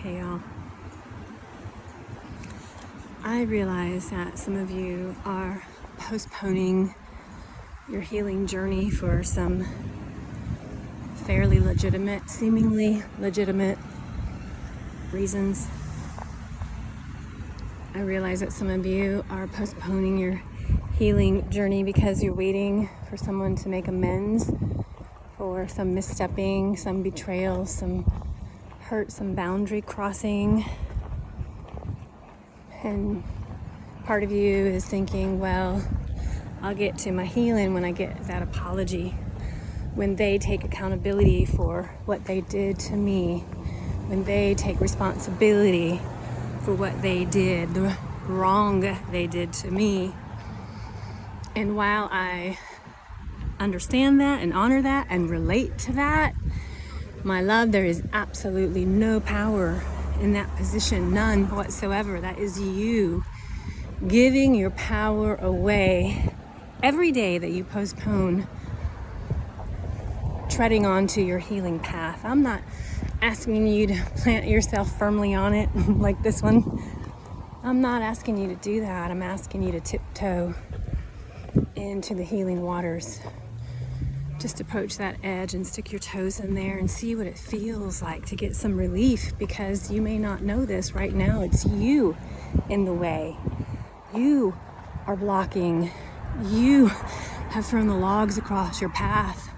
Hey y'all. I realize that some of you are postponing your healing journey for some fairly legitimate, seemingly legitimate reasons. I realize that some of you are postponing your healing journey because you're waiting for someone to make amends for some misstepping, some betrayal, some hurt, some boundary crossing. And part of you is thinking, well, I'll get to my healing when I get that apology, when they take accountability for what they did to me, when they take responsibility for what they did, the wrong they did to me. And while I understand that and honor that and relate to that, my love, there is absolutely no power in that position, none whatsoever. That is you giving your power away every day that you postpone treading onto your healing path. I'm not asking you to plant yourself firmly on it like this one. I'm not asking you to do that. I'm asking you to tiptoe into the healing waters. Just approach that edge and stick your toes in there and see what it feels like to get some relief, because you may not know this right now. It's you in the way. You are blocking. You have thrown the logs across your path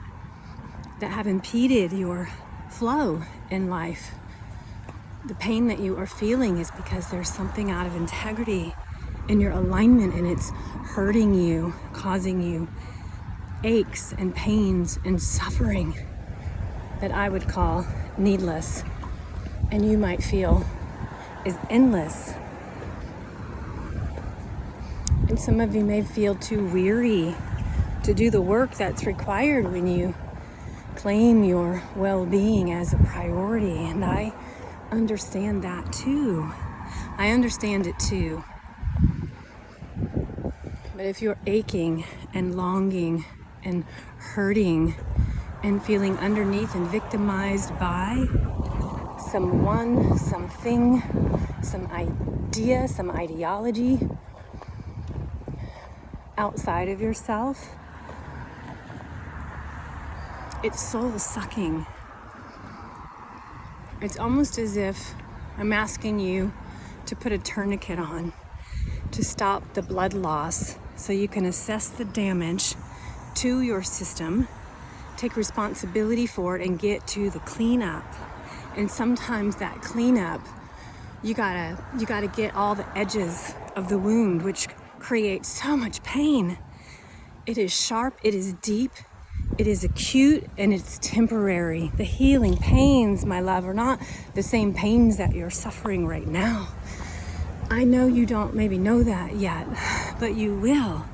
that have impeded your flow in life. The pain that you are feeling is because there's something out of integrity in your alignment, and it's hurting you, causing you aches and pains and suffering that I would call needless, and you might feel is endless. And some of you may feel too weary to do the work that's required when you claim your well-being as a priority. And I understand that too. I understand it too. But if you're aching and longing and hurting and feeling underneath and victimized by someone, something, some idea, some ideology outside of yourself, it's soul sucking. It's almost as if I'm asking you to put a tourniquet on to stop the blood loss so you can assess the damage to your system, take responsibility for it, and get to the cleanup. And sometimes that cleanup, you gotta get all the edges of the wound, which creates so much pain. It is sharp, it is deep, it is acute, and it's temporary. The healing pains, my love, are not the same pains that you're suffering right now. I know you don't maybe know that yet, but you will.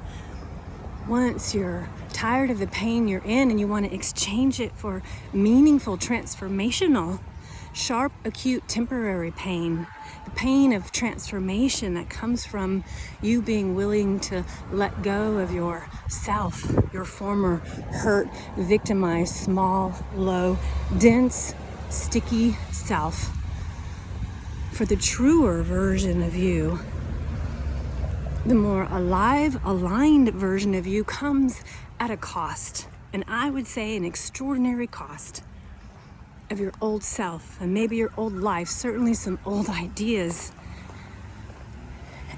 Once you're tired of the pain you're in and you want to exchange it for meaningful, transformational, sharp, acute, temporary pain, the pain of transformation that comes from you being willing to let go of your self, your former hurt, victimized, small, low, dense, sticky self, for the truer version of you. The more alive, aligned version of you comes at a cost, and I would say an extraordinary cost, of your old self and maybe your old life, certainly some old ideas.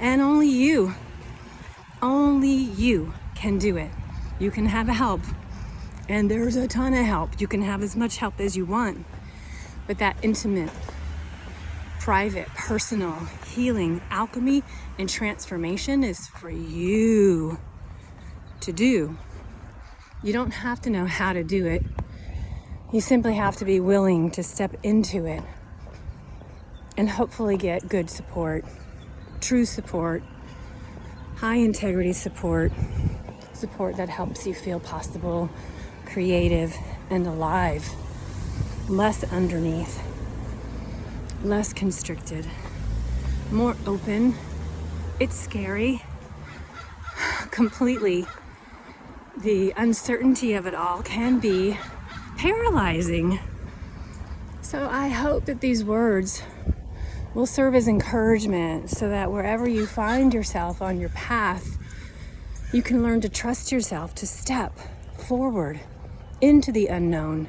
And only you can do it. You can have help, and there's a ton of help. You can have as much help as you want, but that intimate, private, personal healing, alchemy, and transformation is for you to do. You don't have to know how to do it. You simply have to be willing to step into it and hopefully get good support, true support, high integrity support, support that helps you feel possible, creative, and alive, less underneath, less constricted, more open. It's scary, completely. The uncertainty of it all can be paralyzing. So I hope that these words will serve as encouragement so that wherever you find yourself on your path, you can learn to trust yourself to step forward into the unknown,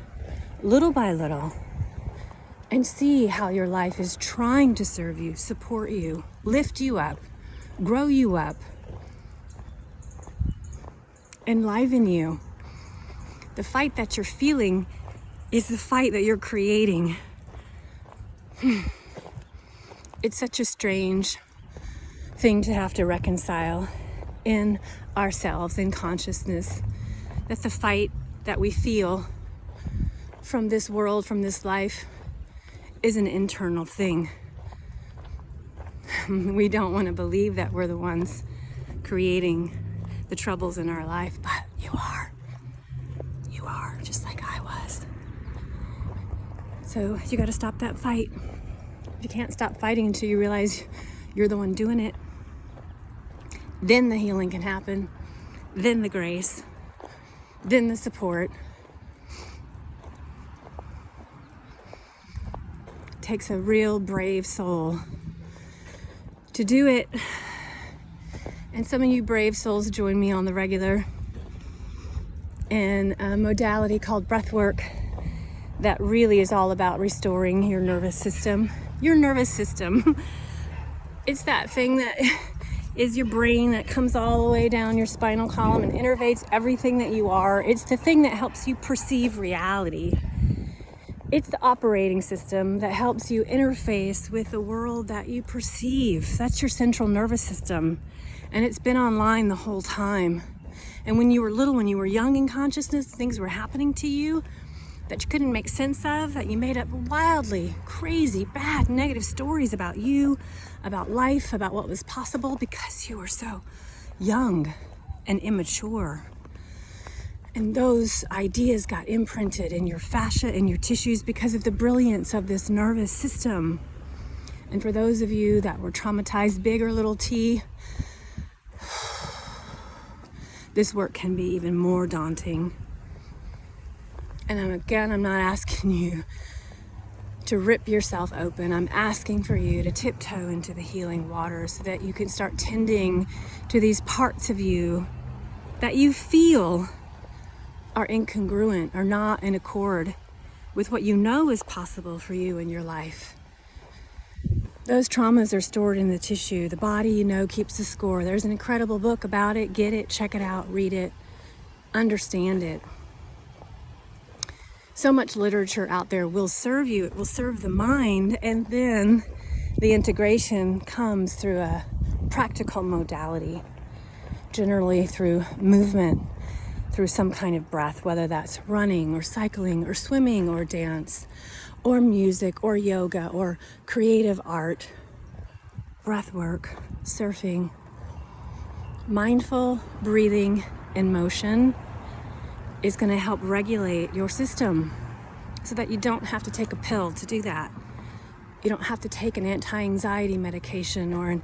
little by little, and see how your life is trying to serve you, support you, lift you up, grow you up, enliven you. The fight that you're feeling is the fight that you're creating. It's such a strange thing to have to reconcile in ourselves, in consciousness, that the fight that we feel from this world, from this life, is an internal thing. We don't want to believe that we're the ones creating the troubles in our life, but you are. You are, just like I was. So you got to stop that fight. You can't stop fighting until you realize you're the one doing it. Then the healing can happen. Then the grace. Then the support. It takes a real brave soul to do it. And some of you brave souls join me on the regular in a modality called breath work that really is all about restoring your nervous system. Your nervous system. It's that thing that is your brain that comes all the way down your spinal column and innervates everything that you are. It's the thing that helps you perceive reality. It's the operating system that helps you interface with the world that you perceive. That's your central nervous system. And it's been online the whole time. And when you were little, when you were young in consciousness, things were happening to you that you couldn't make sense of, that you made up wildly crazy, bad, negative stories about you, about life, about what was possible because you were so young and immature. And those ideas got imprinted in your fascia, in your tissues because of the brilliance of this nervous system. And for those of you that were traumatized, big or little t, this work can be even more daunting. And again, I'm not asking you to rip yourself open. I'm asking for you to tiptoe into the healing water so that you can start tending to these parts of you that you feel are incongruent, are not in accord with what you know is possible for you in your life. Those traumas are stored in the tissue. The body, you know, keeps the score. There's an incredible book about it. Get it, check it out, read it, understand it. So much literature out there will serve you. It will serve the mind, and then the integration comes through a practical modality, generally through movement, through some kind of breath, whether that's running or cycling or swimming or dance or music or yoga or creative art, breath work, surfing. Mindful breathing and motion is going to help regulate your system so that you don't have to take a pill to do that. You don't have to take an anti-anxiety medication or an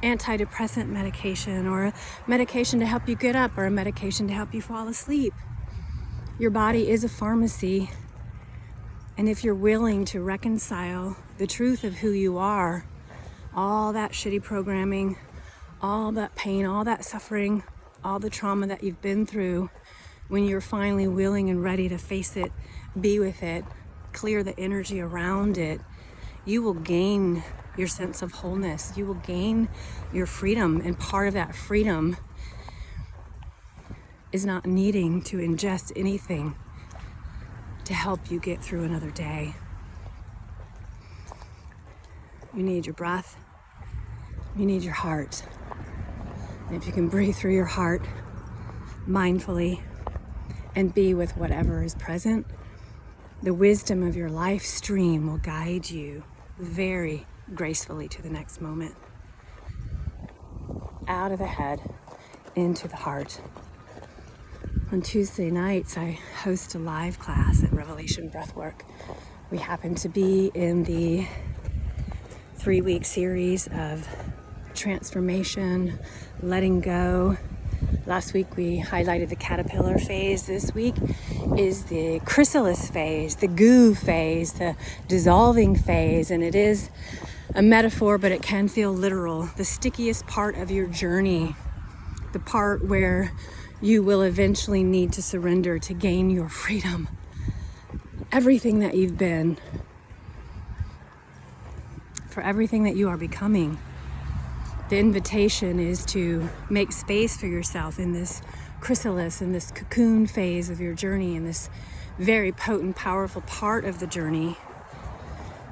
antidepressant medication or a medication to help you get up or a medication to help you fall asleep. Your body is a pharmacy, and if you're willing to reconcile the truth of who you are, all that shitty programming, all that pain, all that suffering, all the trauma that you've been through, when you're finally willing and ready to face it, be with it, clear the energy around it, you will gain your sense of wholeness. You will gain your freedom, and part of that freedom is not needing to ingest anything to help you get through another day. You need your breath. You need your heart. And if you can breathe through your heart mindfully and be with whatever is present, the wisdom of your life stream will guide you very gracefully to the next moment. Out of the head, into the heart. On Tuesday nights, I host a live class at Revelation Breathwork. We happen to be in the 3-week series of transformation, letting go, Last week we highlighted the caterpillar phase. This week is the chrysalis phase, the goo phase, the dissolving phase, and it is a metaphor, but it can feel literal. The stickiest part of your journey, the part where you will eventually need to surrender to gain your freedom. Everything that you've been, for everything that you are becoming. The invitation is to make space for yourself in this chrysalis, in this cocoon phase of your journey, in this very potent, powerful part of the journey,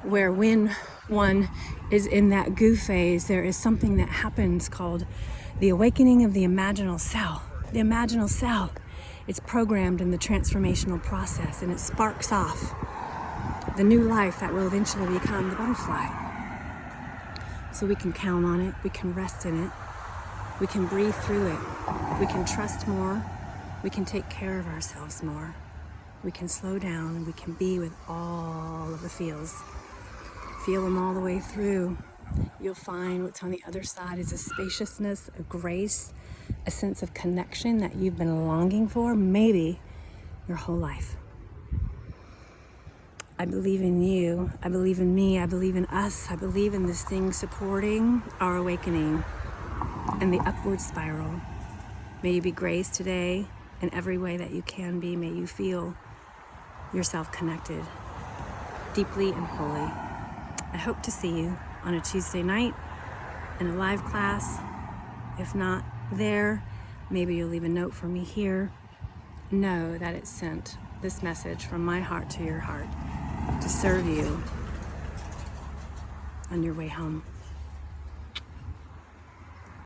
where when one is in that goo phase, there is something that happens called the awakening of the imaginal cell. The imaginal cell, it's programmed in the transformational process, and it sparks off the new life that will eventually become the butterfly. So we can count on it, we can rest in it, we can breathe through it, we can trust more, we can take care of ourselves more, we can slow down, and we can be with all of the feels. Feel them all the way through. You'll find what's on the other side is a spaciousness, a grace, a sense of connection that you've been longing for, maybe your whole life. I believe in you, I believe in me, I believe in us, I believe in this thing supporting our awakening and the upward spiral. May you be graced today in every way that you can be. May you feel yourself connected deeply and wholly. I hope to see you on a Tuesday night in a live class. If not there, maybe you'll leave a note for me here. Know that it sent this message from my heart to your heart to serve you on your way home.